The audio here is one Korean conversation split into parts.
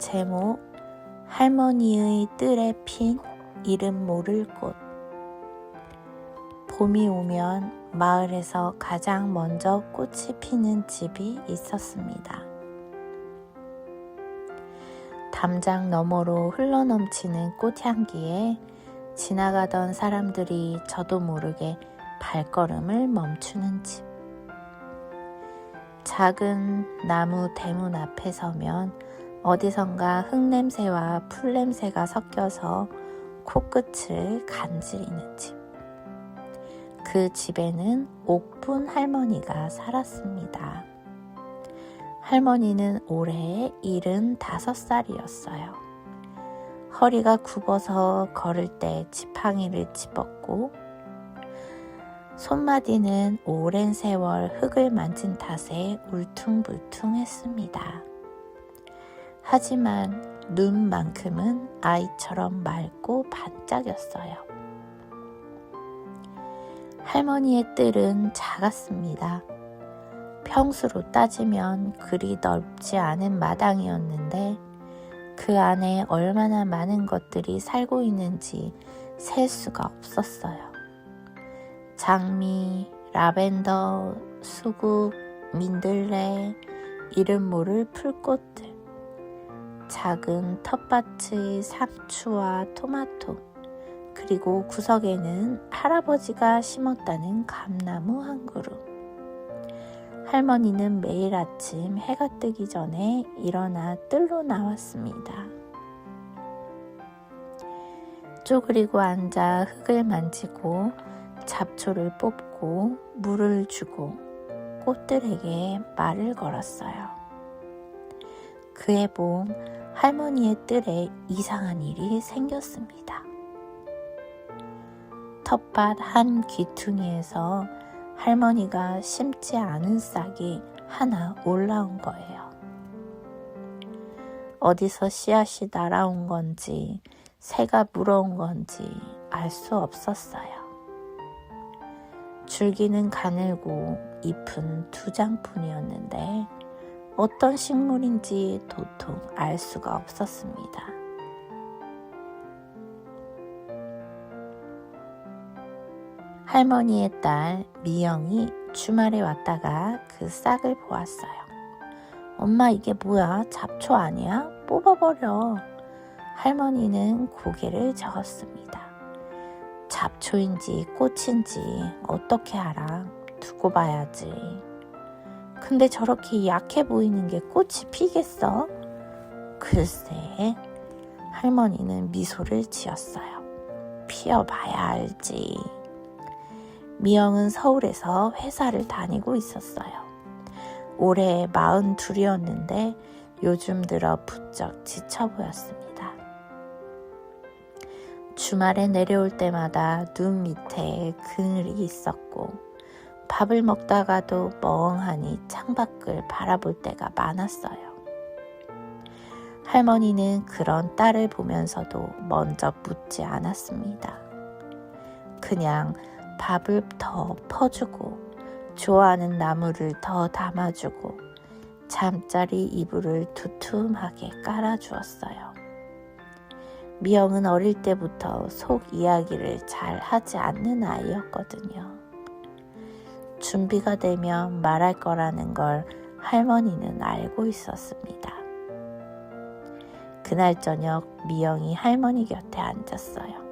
제목 할머니의 뜰에 핀 이름 모를 꽃. 봄이 오면 마을에서 가장 먼저 꽃이 피는 집이 있었습니다. 담장 너머로 흘러넘치는 꽃향기에 지나가던 사람들이 저도 모르게 발걸음을 멈추는 집. 작은 나무 대문 앞에 서면 어디선가 흙냄새와 풀냄새가 섞여서 코끝을 간지리는 집. 그 집에는 옥분 할머니가 살았습니다. 할머니는 올해 75살이었어요. 허리가 굽어서 걸을 때 지팡이를 짚었고 손마디는 오랜 세월 흙을 만진 탓에 울퉁불퉁했습니다. 하지만 눈만큼은 아이처럼 맑고 반짝였어요. 할머니의 뜰은 작았습니다. 평수로 따지면 그리 넓지 않은 마당이었는데 그 안에 얼마나 많은 것들이 살고 있는지 셀 수가 없었어요. 장미, 라벤더, 수국, 민들레, 이름 모를 풀꽃들, 작은 텃밭의 상추와 토마토, 그리고 구석에는 할아버지가 심었다는 감나무 한 그루. 할머니는 매일 아침 해가 뜨기 전에 일어나 뜰로 나왔습니다. 쪼그리고 앉아 흙을 만지고 잡초를 뽑고 물을 주고 꽃들에게 말을 걸었어요. 그해 봄 할머니의 뜰에 이상한 일이 생겼습니다. 텃밭 한 귀퉁이에서 할머니가 심지 않은 싹이 하나 올라온 거예요. 어디서 씨앗이 날아온 건지 새가 물어온 건지 알 수 없었어요. 줄기는 가늘고 잎은 2장뿐이었는데 어떤 식물인지 도통 알 수가 없었습니다. 할머니의 딸 미영이 주말에 왔다가 그 싹을 보았어요. 엄마, 이게 뭐야? 잡초 아니야? 뽑아버려. 할머니는 고개를 저었습니다. 잡초인지 꽃인지 어떻게 알아? 두고 봐야지. 근데 저렇게 약해 보이는 게 꽃이 피겠어? 글쎄, 할머니는 미소를 지었어요. 피어봐야 알지. 미영은 서울에서 회사를 다니고 있었어요. 올해 42이었는데 요즘 들어 부쩍 지쳐 보였습니다. 주말에 내려올 때마다 눈 밑에 그늘이 있었고 밥을 먹다가도 멍하니 창밖을 바라볼 때가 많았어요. 할머니는 그런 딸을 보면서도 먼저 묻지 않았습니다. 그냥 밥을 더 퍼주고 좋아하는 나물을 더 담아주고 잠자리 이불을 두툼하게 깔아주었어요. 미영은 어릴 때부터 속 이야기를 잘 하지 않는 아이였거든요. 준비가 되면 말할 거라는 걸 할머니는 알고 있었습니다. 그날 저녁 미영이 할머니 곁에 앉았어요.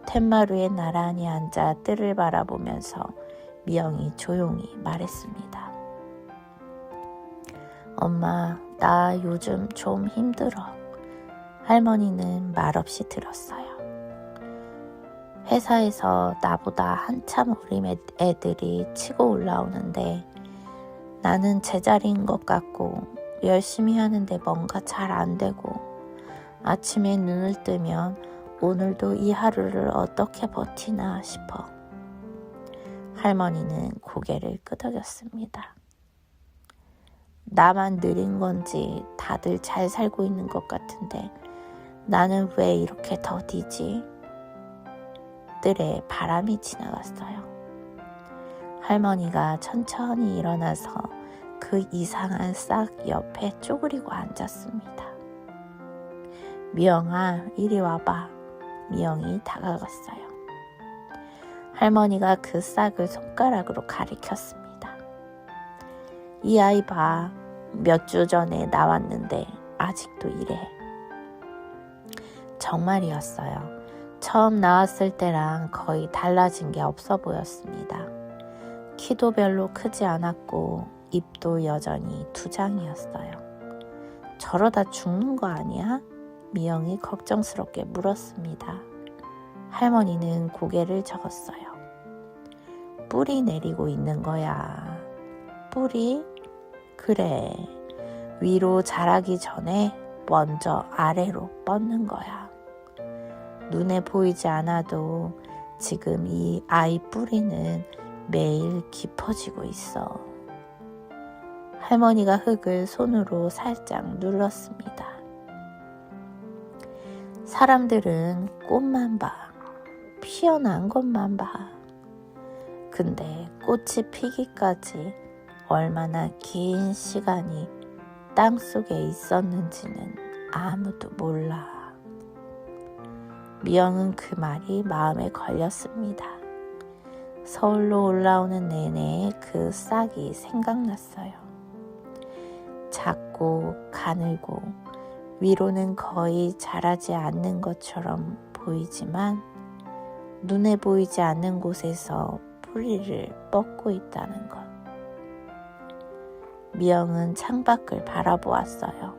툇마루에 나란히 앉아 뜰을 바라보면서 미영이 조용히 말했습니다. 엄마, 나 요즘 좀 힘들어. 할머니는 말없이 들었어요. 회사에서 나보다 한참 어린 애들이 치고 올라오는데 나는 제자리인 것 같고 열심히 하는데 뭔가 잘 안 되고 아침에 눈을 뜨면 오늘도 이 하루를 어떻게 버티나 싶어. 할머니는 고개를 끄덕였습니다. 나만 느린 건지 다들 잘 살고 있는 것 같은데 나는 왜 이렇게 더디지? 뜰에 바람이 지나갔어요. 할머니가 천천히 일어나서 그 이상한 싹 옆에 쪼그리고 앉았습니다. 미영아, 이리 와봐. 미영이 다가갔어요. 할머니가 그 싹을 손가락으로 가리켰습니다. 이 아이 봐. 몇 주 전에 나왔는데 아직도 이래. 정말이었어요. 처음 나왔을 때랑 거의 달라진 게 없어 보였습니다. 키도 별로 크지 않았고 입도 여전히 2장이었어요. 저러다 죽는 거 아니야? 미영이 걱정스럽게 물었습니다. 할머니는 고개를 저었어요. 뿌리 내리고 있는 거야. 뿌리? 그래. 위로 자라기 전에 먼저 아래로 뻗는 거야. 눈에 보이지 않아도 지금 이 아이 뿌리는 매일 깊어지고 있어. 할머니가 흙을 손으로 살짝 눌렀습니다. 사람들은 꽃만 봐. 피어난 것만 봐. 근데 꽃이 피기까지 얼마나 긴 시간이 땅속에 있었는지는 아무도 몰라. 미영은 그 말이 마음에 걸렸습니다. 서울로 올라오는 내내 그 싹이 생각났어요. 작고 가늘고 위로는 거의 자라지 않는 것처럼 보이지만 눈에 보이지 않는 곳에서 뿌리를 뻗고 있다는 것. 미영은 창밖을 바라보았어요.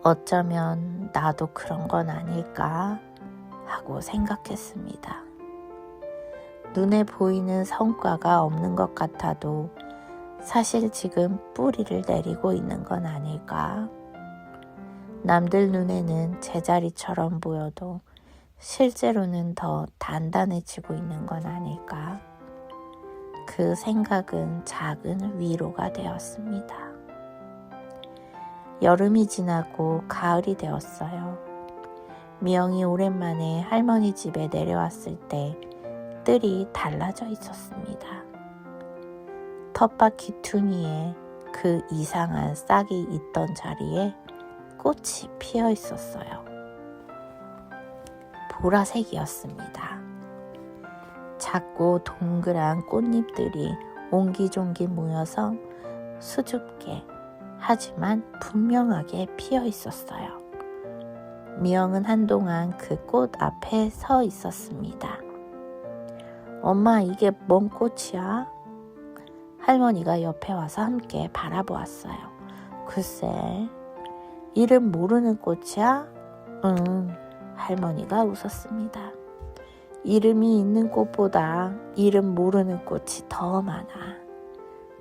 어쩌면 나도 그런 건 아닐까 하고 생각했습니다. 눈에 보이는 성과가 없는 것 같아도 사실 지금 뿌리를 내리고 있는 건 아닐까? 남들 눈에는 제자리처럼 보여도 실제로는 더 단단해지고 있는 건 아닐까? 그 생각은 작은 위로가 되었습니다. 여름이 지나고 가을이 되었어요. 미영이 오랜만에 할머니 집에 내려왔을 때 뜰이 달라져 있었습니다. 텃밭 기퉁이에 그 이상한 싹이 있던 자리에 꽃이 피어 있었어요. 보라색이었습니다. 작고 동그란 꽃잎들이 옹기종기 모여서 수줍게 하지만 분명하게 피어 있었어요. 미영은 한동안 그 꽃 앞에 서 있었습니다. 엄마, 이게 뭔 꽃이야? 할머니가 옆에 와서 함께 바라보았어요. 글쎄, 이름 모르는 꽃이야? 응, 할머니가 웃었습니다. 이름이 있는 꽃보다 이름 모르는 꽃이 더 많아.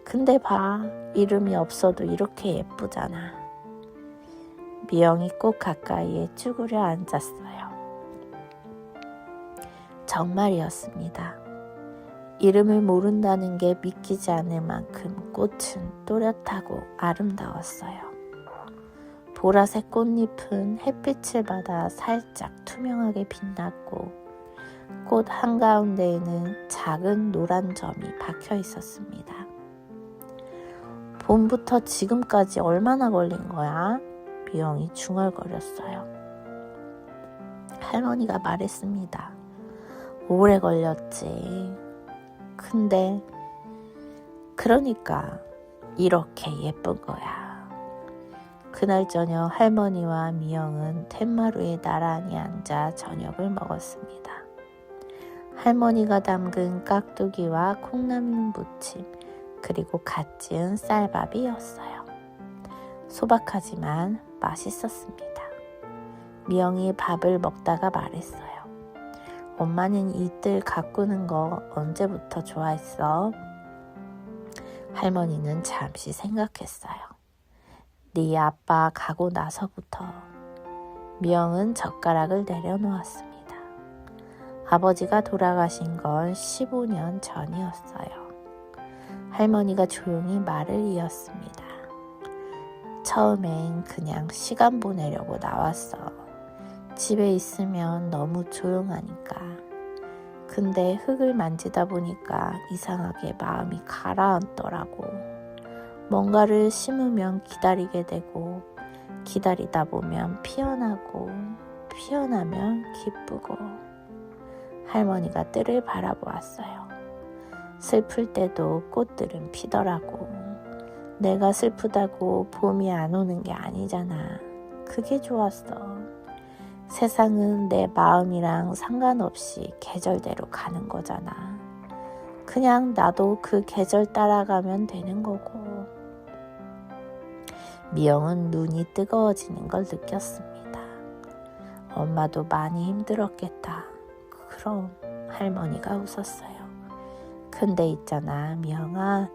근데 봐, 이름이 없어도 이렇게 예쁘잖아. 미영이 꽃 가까이에 쭈그려 앉았어요. 정말이었습니다. 이름을 모른다는 게 믿기지 않을 만큼 꽃은 또렷하고 아름다웠어요. 보라색 꽃잎은 햇빛을 받아 살짝 투명하게 빛났고 꽃 한가운데에는 작은 노란 점이 박혀 있었습니다. 봄부터 지금까지 얼마나 걸린 거야? 미영이 중얼거렸어요. 할머니가 말했습니다. 오래 걸렸지. 근데 그러니까 이렇게 예쁜 거야. 그날 저녁 할머니와 미영은 툇마루에 나란히 앉아 저녁을 먹었습니다. 할머니가 담근 깍두기와 콩나물 무침, 그리고 갓 지은 쌀밥이었어요. 소박하지만 맛있었습니다. 미영이 밥을 먹다가 말했어요. 엄마는 이 뜰 가꾸는 거 언제부터 좋아했어? 할머니는 잠시 생각했어요. 네 아빠 가고 나서부터. 미영은 젓가락을 내려놓았습니다. 아버지가 돌아가신 건 15년 전이었어요. 할머니가 조용히 말을 이었습니다. 처음엔 그냥 시간 보내려고 나왔어. 집에 있으면 너무 조용하니까. 근데 흙을 만지다 보니까 이상하게 마음이 가라앉더라고. 뭔가를 심으면 기다리게 되고 기다리다 보면 피어나고 피어나면 기쁘고. 할머니가 뜰을 바라보았어요. 슬플 때도 꽃들은 피더라고. 내가 슬프다고 봄이 안 오는 게 아니잖아. 그게 좋았어. 세상은 내 마음이랑 상관없이 계절대로 가는 거잖아. 그냥 나도 그 계절 따라가면 되는 거고. 미영은 눈이 뜨거워지는 걸 느꼈습니다. 엄마도 많이 힘들었겠다. 그럼 할머니가 웃었어요. 근데 있잖아, 미영아.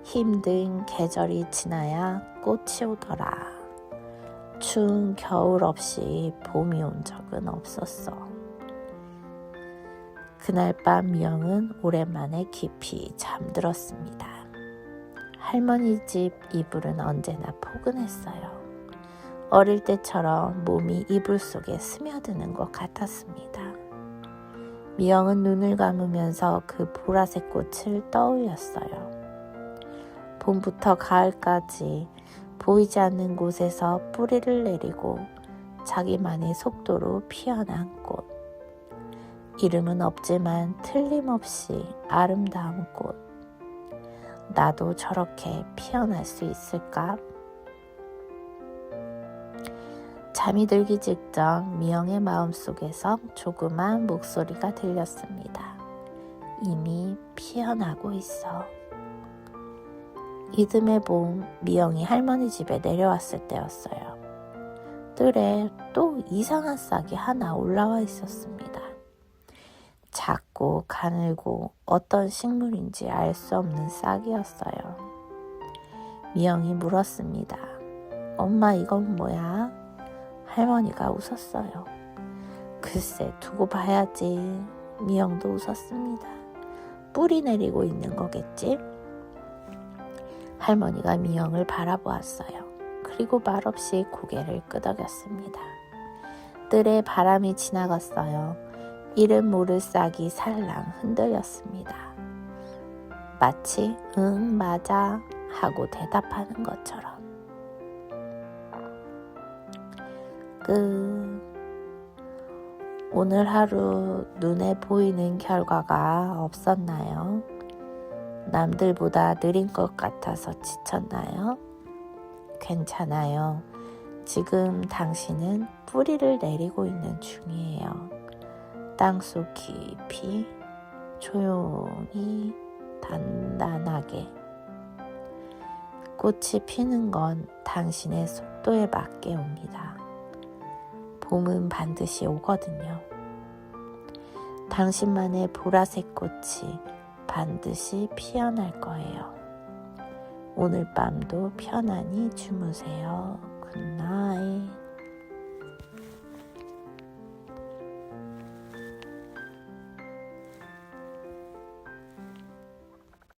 힘든 계절이 지나야 꽃이 오더라. 추운 겨울 없이 봄이 온 적은 없었어. 그날 밤 미영은 오랜만에 깊이 잠들었습니다. 할머니 집 이불은 언제나 포근했어요. 어릴 때처럼 몸이 이불 속에 스며드는 것 같았습니다. 미영은 눈을 감으면서 그 보라색 꽃을 떠올렸어요. 봄부터 가을까지 보이지 않는 곳에서 뿌리를 내리고 자기만의 속도로 피어난 꽃. 이름은 없지만 틀림없이 아름다운 꽃. 나도 저렇게 피어날 수 있을까? 잠이 들기 직전 미영의 마음속에서 조그만 목소리가 들렸습니다. 이미 피어나고 있어. 이듬해 봄 미영이 할머니 집에 내려왔을 때였어요. 뜰에 또 이상한 싹이 하나 올라와 있었습니다. 작고 가늘고 어떤 식물인지 알 수 없는 싹이었어요. 미영이 물었습니다. 엄마, 이건 뭐야? 할머니가 웃었어요. 글쎄, 두고 봐야지. 미영도 웃었습니다. 뿌리 내리고 있는 거겠지? 할머니가 미영을 바라보았어요. 그리고 말없이 고개를 끄덕였습니다. 뜰에 바람이 지나갔어요. 이름 모를 싹이 살랑 흔들렸습니다. 마치 응, 맞아 하고 대답하는 것처럼. 오늘 하루 눈에 보이는 결과가 없었나요? 남들보다 느린 것 같아서 지쳤나요? 괜찮아요. 지금 당신은 뿌리를 내리고 있는 중이에요. 땅속 깊이, 조용히, 단단하게. 꽃이 피는 건 당신의 속도에 맞게 옵니다. 봄은 반드시 오거든요. 당신만의 보라색 꽃이 반드시 피어날 거예요. 오늘 밤도 편안히 주무세요. 굿나잇.